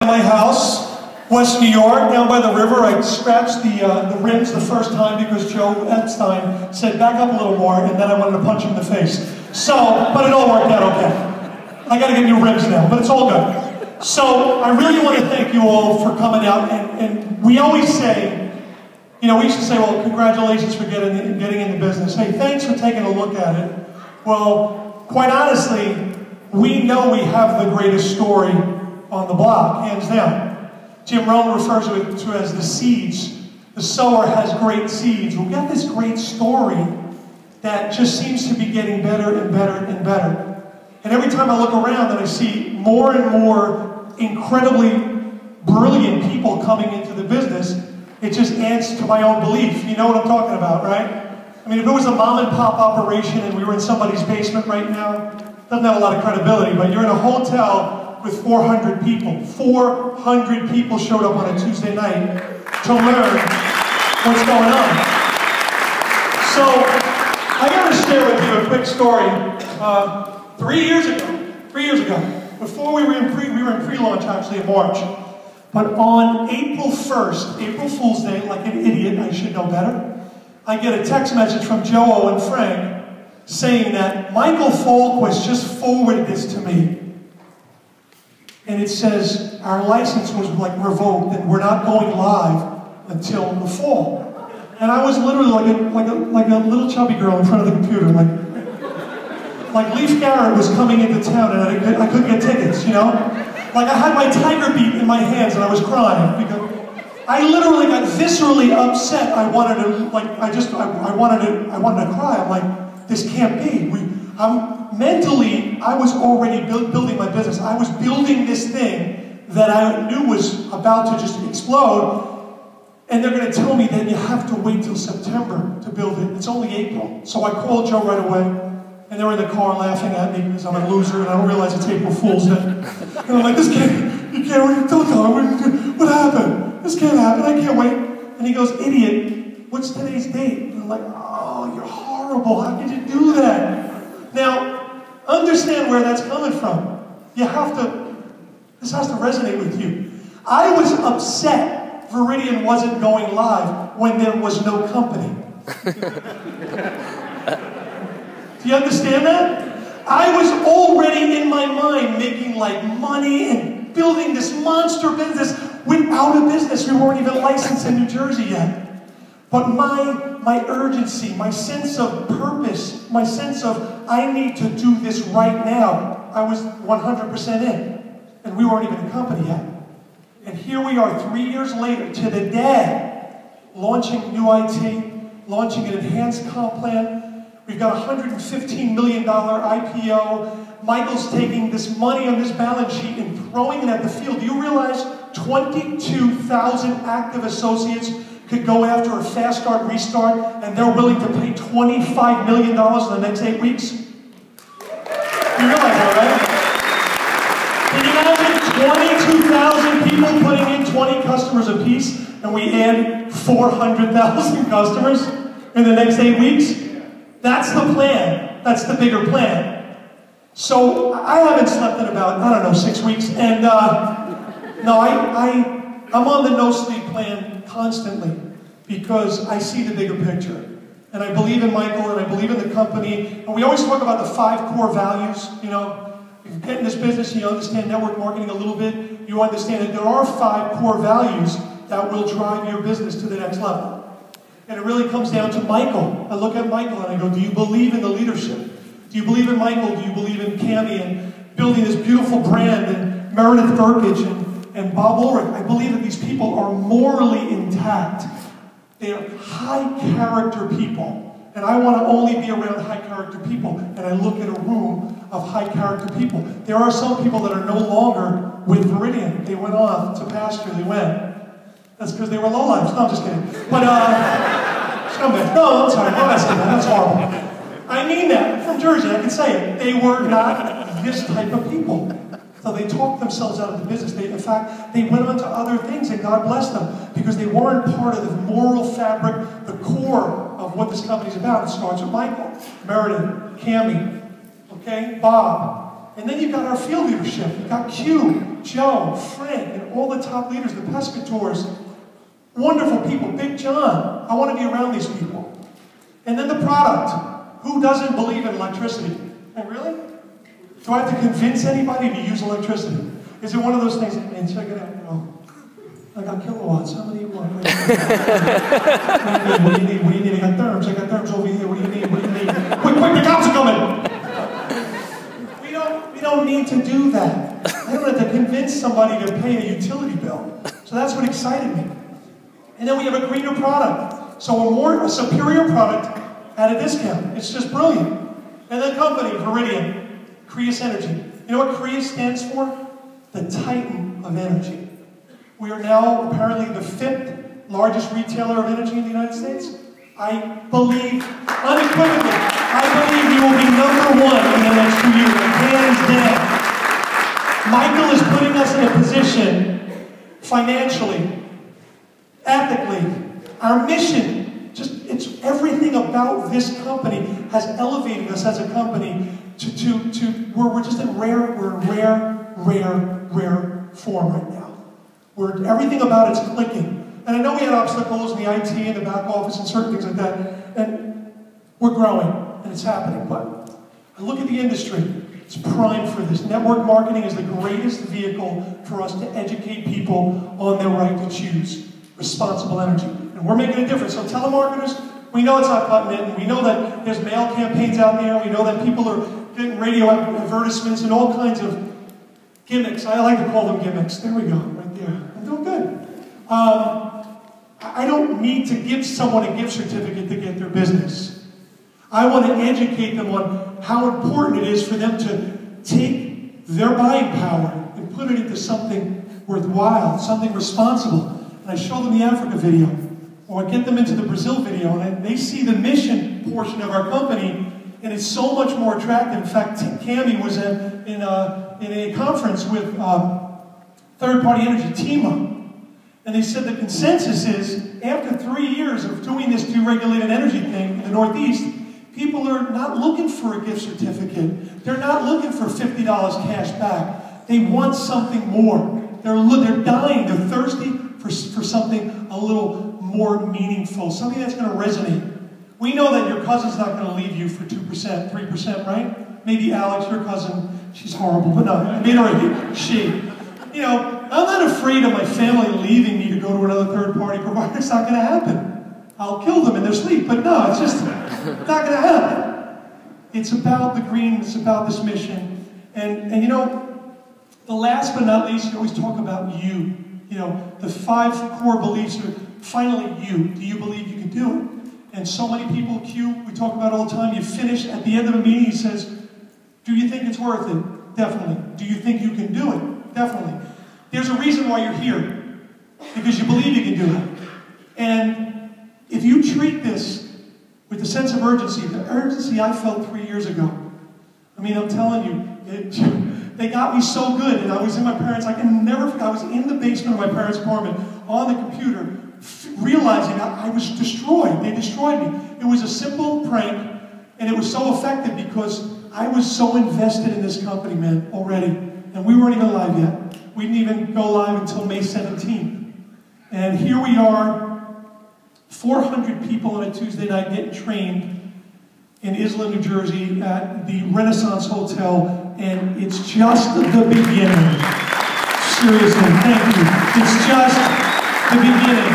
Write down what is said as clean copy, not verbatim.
My house, West New York, down by the river. I scratched the rims the first time because Joe Epstein said, back up a little more, and then I wanted to punch him in the face. So, but it all worked out okay. I gotta get new rims now, but it's all good. So, I really want to thank you all for coming out, and we always say, you know, we used to say, well, congratulations for getting in the business. Hey, thanks for taking a look at it. Well, quite honestly, we know we have the greatest story on the block, hands down. Jim Rohn refers to it as the seeds. The sower has great seeds. We've got this great story that just seems to be getting better and better and better. And every time I look around and I see more and more incredibly brilliant people coming into the business, it just adds to my own belief. You know what I'm talking about, right? I mean, if it was a mom and pop operation and we were in somebody's basement right now, it doesn't have a lot of credibility, but you're in a hotel with 400 people. 400 people showed up on a Tuesday night to learn what's going on. So, I got to share with you a quick story. 3 years ago, before we were in pre-launch actually in March, but on April 1st, April Fool's Day, like an idiot, I should know better, I get a text message from Joe and Frank saying that Michael Falquist just forwarded this to me. And it says, our license was like revoked and we're not going live until the fall. And I was literally like a little chubby girl in front of the computer, like Leif Garrett was coming into town and I couldn't get tickets, you know? Like I had my tiger beat in my hands and I was crying because I literally got viscerally upset. I wanted to cry. I'm like, this can't be. Mentally, I was already building my business. I was building this thing that I knew was about to just explode. And they're going to tell me that you have to wait till September to build it. It's only April. So I called Joe right away. And they're in the car laughing at me because I'm a loser and I don't realize it's April Fool's Day. And I'm like, don't tell him, what happened? This can't happen, I can't wait. And he goes, idiot, what's today's date? And I'm like, oh, you're horrible, how could you do that? Now, understand where that's coming from. This has to resonate with you. I was upset Veridian wasn't going live when there was no company. Do you understand that? I was already in my mind making like money and building this monster business without a business. We weren't even licensed in New Jersey yet. But my urgency, my sense of purpose, my sense of I need to do this right now, I was 100% in. And we weren't even a company yet. And here we are 3 years later to the day, launching new IT, launching an enhanced comp plan. We've got a $115 million IPO. Michael's taking this money on this balance sheet and throwing it at the field. Do you realize 22,000 active associates could go after a fast start, restart, and they're willing to pay $25 million in the next 8 weeks? You realize that, right? Can you imagine 22,000 people putting in 20 customers apiece, and we add 400,000 customers in the next 8 weeks? That's the plan. That's the bigger plan. So I haven't slept in about, I don't know, 6 weeks. And no, I'm on the no sleep plan constantly because I see the bigger picture. And I believe in Michael and I believe in the company. And we always talk about the 5 core values. You know, if you get in this business and you understand network marketing a little bit, you understand that there are 5 core values that will drive your business to the next level. And it really comes down to Michael. I look at Michael and I go, do you believe in the leadership? Do you believe in Michael? Do you believe in Cami and building this beautiful brand and Meredith Burkage and Bob Ulrich? I believe that these people are morally intact. They are high character people. And I want to only be around high character people. And I look at a room of high character people. There are some people that are no longer with Veridian. They went off to pasture. They went. That's because they were lowlifes. No, I'm just kidding. But, scumbags. No, I'm sorry. I'm not saying that. That's horrible. I mean that. From Jersey, I can say it. They were not this type of people. So they talked themselves out of the business. In fact, they went on to other things, and God bless them, because they weren't part of the moral fabric, the core of what this company's about. It starts with Michael, Meredith, Cami, okay, Bob. And then you've got our field leadership. You've got Q. Joe, Frank, and all the top leaders, the pescators, wonderful people, Big John. I want to be around these people. And then the product. Who doesn't believe in electricity? Oh, really? Do I have to convince anybody to use electricity? Is it one of those things, man, check it out, I got kilowatts, how many you want? What do you need? What do you need? I got therms over here, what do you need? Quick, the cops are coming! We don't need to do that. I don't have to convince somebody to pay a utility bill. So that's what excited me. And then we have a greener product. So a superior product at a discount. It's just brilliant. And the company, Veridian, Crius Energy. You know what Crius stands for? The Titan of energy. We are now apparently the 5th largest retailer of energy in the United States. I believe, unequivocally, I believe we will be #1 in the next 2 years, hands down. Michael is putting us in a position, financially, ethically, our mission, it's everything about this company has elevated us as a company to where we're just in rare form right now. Everything about it's clicking. And I know we had obstacles in the IT and the back office and certain things like that, and we're growing, and it's happening. But I look at the industry, it's primed for this. Network marketing is the greatest vehicle for us to educate people on their right to choose responsible energy. And we're making a difference. So telemarketers, we know it's not cutting it, and we know that there's mail campaigns out there, we know that people are getting radio advertisements and all kinds of gimmicks. I like to call them gimmicks. There we go, right there. I'm doing good. I don't need to give someone a gift certificate to get their business. I want to educate them on how important it is for them to take their buying power and put it into something worthwhile, something responsible. And I show them the Africa video, or I get them into the Brazil video, and they see the mission portion of our company, and it's so much more attractive. In fact, Cami was in a conference with third-party energy, TEMA, and they said the consensus is, after 3 years of doing this deregulated energy thing in the Northeast, people are not looking for a gift certificate. They're not looking for $50 cash back. They want something more. They're dying, they're thirsty for something a little more meaningful, something that's going to resonate. We know that your cousin's not going to leave you for 2%, 3%, right? Maybe Alex, your cousin, she's horrible, but no, I made her a she. You know, I'm not afraid of my family leaving me to go to another third-party provider. It's not going to happen. I'll kill them in their sleep, but no, it's just not going to happen. It's about the green, it's about this mission. And you know, the last but not least, you always talk about you. You know, the 5 core beliefs are finally you. Do you believe you can do it? And so many people, Q, we talk about all the time, you finish at the end of a meeting, he says, do you think it's worth it? Definitely. Do you think you can do it? Definitely. There's a reason why you're here. Because you believe you can do it. And if you treat this with the sense of urgency, the urgency I felt 3 years ago, I mean, I'm telling you, they got me so good, and I was in my parents' I can never forget, I was in the basement of my parents' apartment on the computer, realizing I was destroyed. They destroyed me. It was a simple prank, and it was so effective because I was so invested in this company, man, already. And we weren't even live yet. We didn't even go live until May 17th. And here we are, 400 people on a Tuesday night getting trained in Isla, New Jersey at the Renaissance Hotel, and it's just the beginning. Seriously, thank you. It's just the beginning.